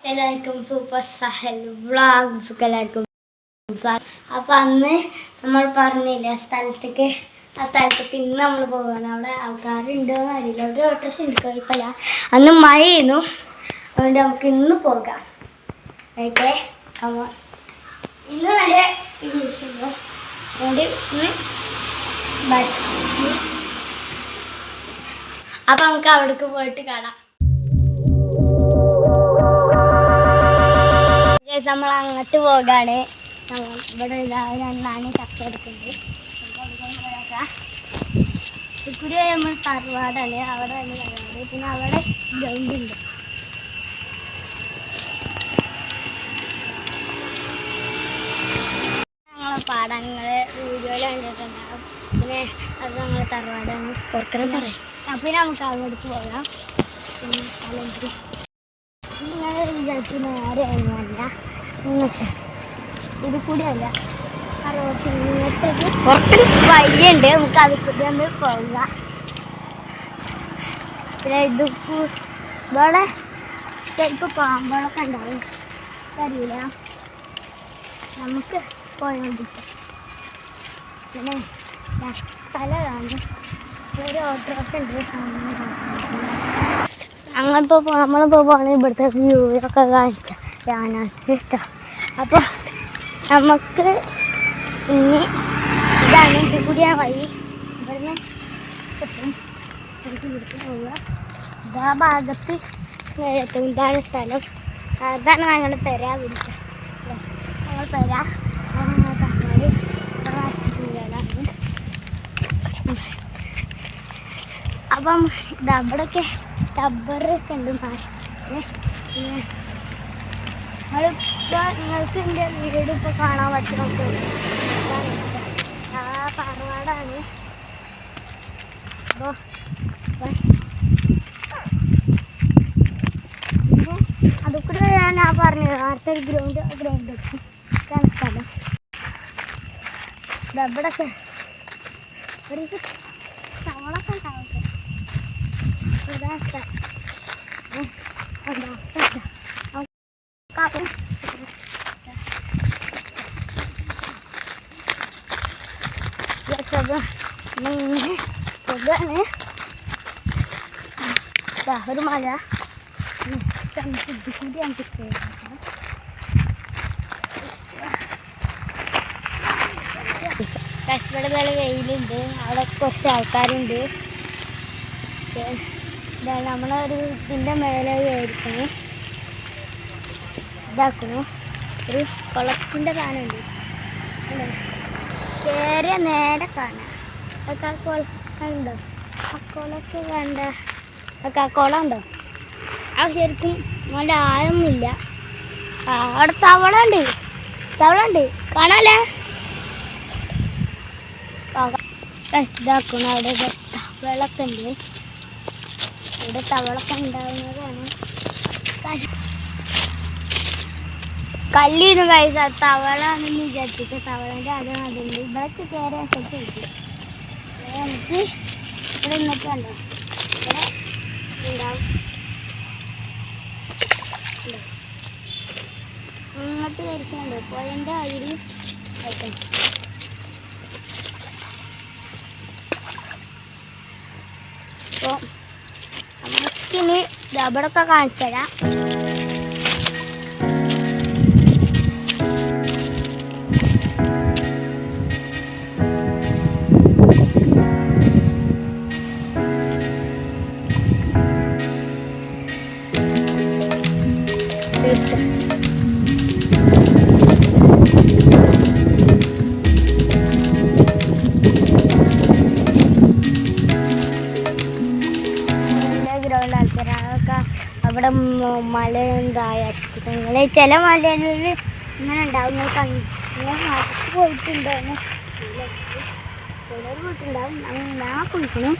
എല്ലാവർക്കും super Sahal vlogs എല്ലാവർക്കും. അപ്പം അന്ന് നമ്മൾ പറഞ്ഞില്ലേ ആ സ്ഥലത്തേക്ക് ഇന്ന് നമ്മൾ പോകാൻ. അവിടെ ആൾക്കാരുണ്ടോ എന്ന് അറിയില്ല. ഒരു ഓട്ടോറിക്ഷ ഉണ്ട്, കുഴപ്പമില്ല. അന്ന് മഴയായിരുന്നു, അതുകൊണ്ട് നമുക്ക് ഇന്ന് പോകാം. ഓക്കെ, ഇന്ന് നല്ല ഇംഗ്ലീഷുണ്ടോ, അതുകൊണ്ട് ഇന്ന് അപ്പം നമുക്ക് അവിടേക്ക് പോയിട്ട് കാണാം. നമ്മൾ അങ്ങോട്ട് പോകാണ്. ഇവിടെ രണ്ടാണ് ചക്ക എടുക്കുന്നത്. ഇക്കുടി നമ്മൾ തറവാടാണ്, അവിടെ തന്നെ തറവാട്. പിന്നെ അവിടെ ഗ്രൗണ്ട് ഉണ്ട്. ഞങ്ങളെ പാടങ്ങള് വീഡിയോയിൽ കണ്ടിട്ടുണ്ടാകും. പിന്നെ അത് ഞങ്ങൾ തറവാടാണ് പുറക്കനെ പറയും. പിന്നെ നമുക്ക് അങ്ങോട്ട് പോകാം. പിന്നെ അല്ലെങ്കിൽ നിങ്ങൾ വിചാരിക്കുന്ന ആരെയൊന്നുമല്ല, ഇങ്ങോട്ട് ഇത് കൂടിയല്ല, ആ റോട്ടിൽ ഇങ്ങോട്ടേക്ക് പുറത്ത് വഴിയുണ്ട്, നമുക്ക് അത് കൂടി ഒന്ന് പോവുക. പിന്നെ ഇത് ഇവിടെ ചിലപ്പോൾ പാമ്പുകളൊക്കെ ഉണ്ടാവും, അറിയില്ല, നമുക്ക് പോയോണ്ടിരിക്കാം. പിന്നെ സ്ഥലമാണ്, ഒരു ഓട്ടോറിക്ഷ ഉണ്ട്. അങ്ങോട്ട് നമ്മളിപ്പോൾ പോകണമെങ്കിൽ ഇവിടുത്തെ വ്യൂ ഒക്കെ കാണിച്ച ഇഷ്ടം. അപ്പോൾ നമുക്ക് ഇനി ഇതാണ് ഇത് കൂടിയാണ് വഴി. ഇവിടുന്ന് കിട്ടും, ഇവിടുത്തെ പോവുക. ഇതാ ഭാഗത്ത് എത്തും. ഇതാണ് സ്ഥലം, അതാണ് ഞങ്ങൾ പെരാ വിളിക്കുക. ഞങ്ങൾ പെരാ പറഞ്ഞാൽ അപ്പം ഇവിടെയൊക്കെ റബ്ബറൊക്കെ ഉണ്ട്. പിന്നെ നിങ്ങൾക്ക് എൻ്റെ വീട് ഇപ്പോൾ കാണാൻ പറ്റും. ആ തറവാടാണ്. അപ്പോൾ പിന്നെ അതൊക്കെ ഞാൻ പറഞ്ഞത് നേരത്തെ ഒരു ഗ്രൗണ്ട് ഇതാണ് സ്ഥലം. ഇവിടെയൊക്കെ ഒരു തവളൊക്കെ ഉണ്ടാവും. ഒരു മഴ ഇവിടെ നല്ല വെയിലുണ്ട്, അവിടെ കുറച്ച് ആൾക്കാരുണ്ട്. ഇതാണ് നമ്മളൊരു ഇതിൻ്റെ മേലെ കയറിക്കണു, ഇതാക്കണു. ഒരു കുളത്തിൻ്റെ സാധനമുണ്ട്, കയറിയ നേരെ കാണാം. അതൊക്കെ ആ കുളം ഉണ്ടോ, ആ കുളമൊക്കെ കണ്ട ഒക്കെ ആ കുളം ഉണ്ടോ? ആ ശരിക്കും നല്ല ആഴമൊന്നുമില്ല. അവിടെ തവള ഉണ്ട് കാണാല്ലേ. ഇതാക്കണം, അവിടെ തവളൊക്കെ ഉണ്ട്. ഇവിടെ തവളൊക്കെ ഉണ്ടാവുന്നതാണ്. കല്ലിന്ന് കഴിച്ച തവളാണെന്ന് വിചാരിച്ചിട്ട് തവളൻ്റെ അതുണ്ട്. ഇവിടേക്ക് കയറിയ സ്ഥലത്ത് കിട്ടി. നമുക്ക് ഇവിടെ ഇന്നൊക്കെ ഉണ്ടോ, ഇവിടെ ഉണ്ടാവും. ഇങ്ങോട്ട് കരിച്ചുണ്ടോ, പോയതിൻ്റെ വഴിയിൽ വെക്കണം. അപ്പോൾ നമുക്കിനി ഇവിടൊക്കെ കാണിച്ചു തരാം. അവിടെ മലയുണ്ടായ നിങ്ങൾ ചില മലകളിൽ ഇങ്ങനെ ഉണ്ടാവും. നിങ്ങൾ നാട്ടിൽ പോയിട്ടുണ്ടാവും, ചിലർ പോയിട്ടുണ്ടാവും. ഞാൻ പോയിക്കണം.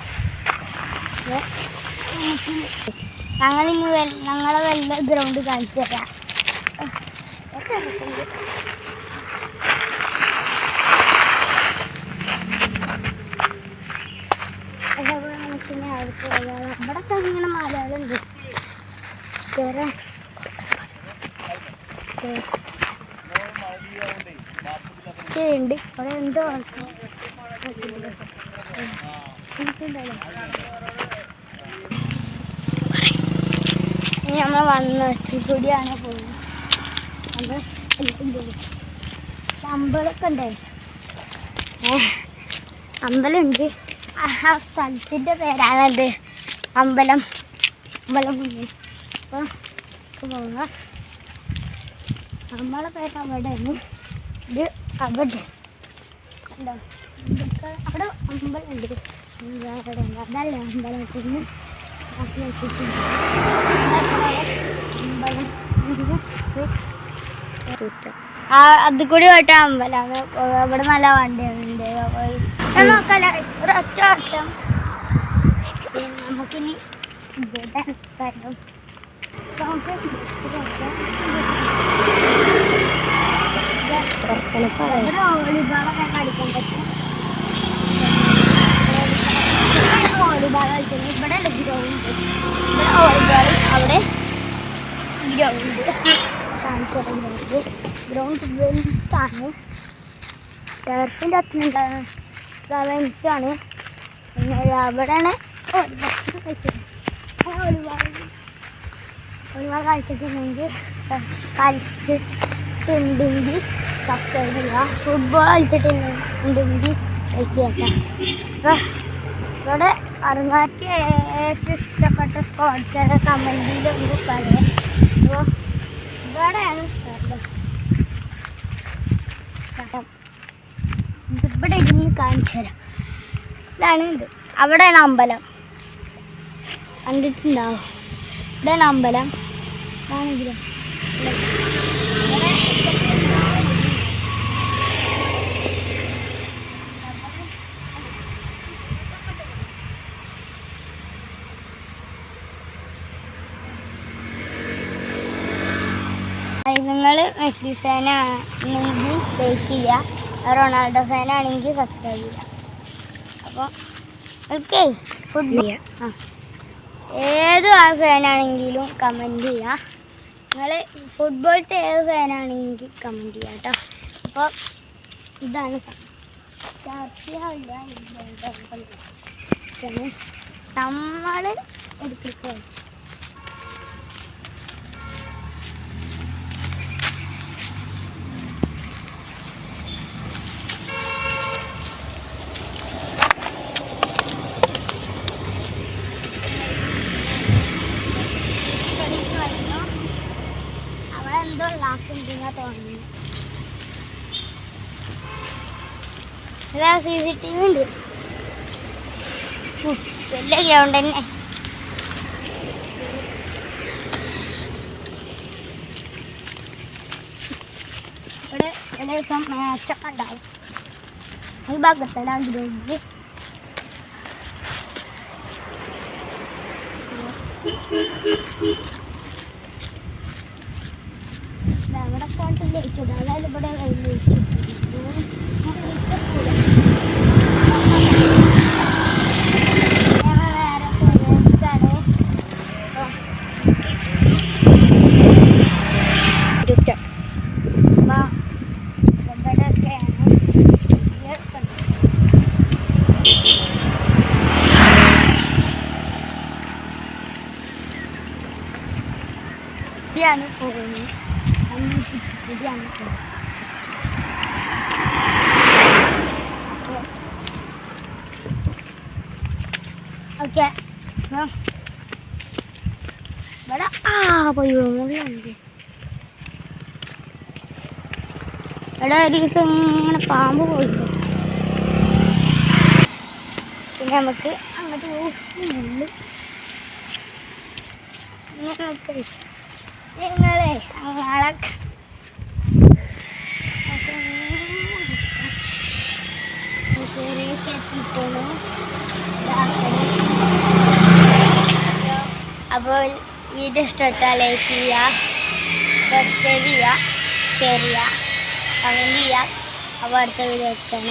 ഞങ്ങളെ വല്ല ഗ്രൗണ്ട് കാണിച്ചു തരാം. ഇവിടെ ഇങ്ങനെ മലകളുണ്ട്. കയറാൻ ഉണ്ട് അവിടെ എന്തോ നമ്മൾ വന്ന കൂടിയാണ് പോകുന്നത്. അത് അമ്പലമൊക്കെ ഉണ്ടായി. അമ്പലമുണ്ട്. ആ സ്ഥലത്തിൻ്റെ പേരാണത് അമ്പലം. അപ്പോൾ പോവുക. നമ്മളെ പേര് അവിടെയാണ്. ഇത് അവിടെ ഉണ്ടോ? അവിടെ അമ്പലമുണ്ട്. അവിടെ ഉണ്ട്. അതല്ല അമ്പലത്തിന് അത് കൂടി പോയിട്ട് അമ്പലമാണ്. ഇവിടെ നല്ല വണ്ടിയുണ്ട്. നോക്കല്ല ഒരൊറ്റ വട്ടം. നമുക്കിനി കാര്യം വോളിബോളൊക്കെ കളിക്കാൻ പറ്റും. വോളിബോൾ കളിക്കുന്നത് ഇവിടെ അല്ല ഗ്രൗണ്ട്. ഇവിടെ വോളിബോൾ, അവിടെ ഗ്രൗണ്ട്. ഗ്രൗണ്ട് വലുതാണ്. ടർഫിൻ്റെ അത്രയുണ്ടാണ്. 7 ആണ്. പിന്നെ അവിടെയാണ് വോളിബോൾ കളിച്ചിട്ടുണ്ടെങ്കിൽ കളിച്ചിട്ടുണ്ടെങ്കിൽ സബ്സ്ക്രൈബ് ചെയ്യുക. ഫുട്ബോൾ കളിച്ചിട്ടുണ്ടെങ്കിൽ ലൈക്ക് ചെയ്യണം. അപ്പോൾ ഇവിടെ അറുങ്ങാക്ക് ഏറ്റവും ഇഷ്ടപ്പെട്ട സ്പോർട്സ് കമൻറ്റിലൊന്ന് പറയാം. അപ്പോൾ ഇവിടെയാണ് സ്ഥലം. ഇവിടെ ഇരുന്ന് കാണിച്ചു തരാം. ഇതാണ് ഇത്. അവിടെയാണ് അമ്പലം. കണ്ടിട്ടുണ്ടാവും. ഇതാണ് അമ്പലം. ആണെങ്കിലും നിങ്ങൾ മെസ്സി ഫാനാണെങ്കിൽ ലൈക്ക് ചെയ്യുക. റൊണാൾഡോ ഫാനാണെങ്കിൽ സബ്സ്ക്രൈബ് ചെയ്യുക. അപ്പോൾ ഓക്കെ ഫുട്ബോൾ ഏത് ഫാനാണെങ്കിലും കമൻറ്റ് ചെയ്യുക. നിങ്ങൾ ഫുട്ബോളത്തെ ഏത് ഫാനാണെങ്കിൽ കമൻറ്റ് ചെയ്യുക കേട്ടോ. അപ്പോൾ ഇതാണ് നമ്മൾ എടുക്കുക. എന്തോ ലാക്കുണ്ടെന്നാ തോന്നുന്നു. CCTV ഉണ്ട്. വലിയ ഗ്രൗണ്ട് തന്നെ. ഇവിടെ ദിവസം മാച്ചൊക്കെ ഉണ്ടാവും. ഈ ഭാഗത്തല്ല ഗ്രൗണ്ട്. ഇവിടെ പോയിട്ട് ലയിച്ചത്. അതായത് ഇവിടെ ലയിച്ചു. വേറെ ഇവിടെയൊക്കെയാണ് ഇവിടെയാണ് പോകുന്നത്. ഓക്കെ ഇവിടെ പോയി മുള്ളുണ്ട്. ഇവിടെ ഒരു ദിവസം ഇങ്ങനെ പാമ്പ് പോയിട്ടുണ്ട്. പിന്നെ നമുക്ക് അങ്ങോട്ട് മുള്ളു നിങ്ങളെ നാളെ എത്തിക്കോളൂ. അപ്പോൾ വീഡിയോ ഇഷ്ടപ്പെട്ടാൽ ലൈക്ക് ചെയ്യുക, സബ്സ്ക്രൈബ് ചെയ്യുക, ഷെയർ ചെയ്യുക, കമൻറ്റ് ചെയ്യുക. അപ്പോൾ അടുത്ത വീഡിയോ എത്താൻ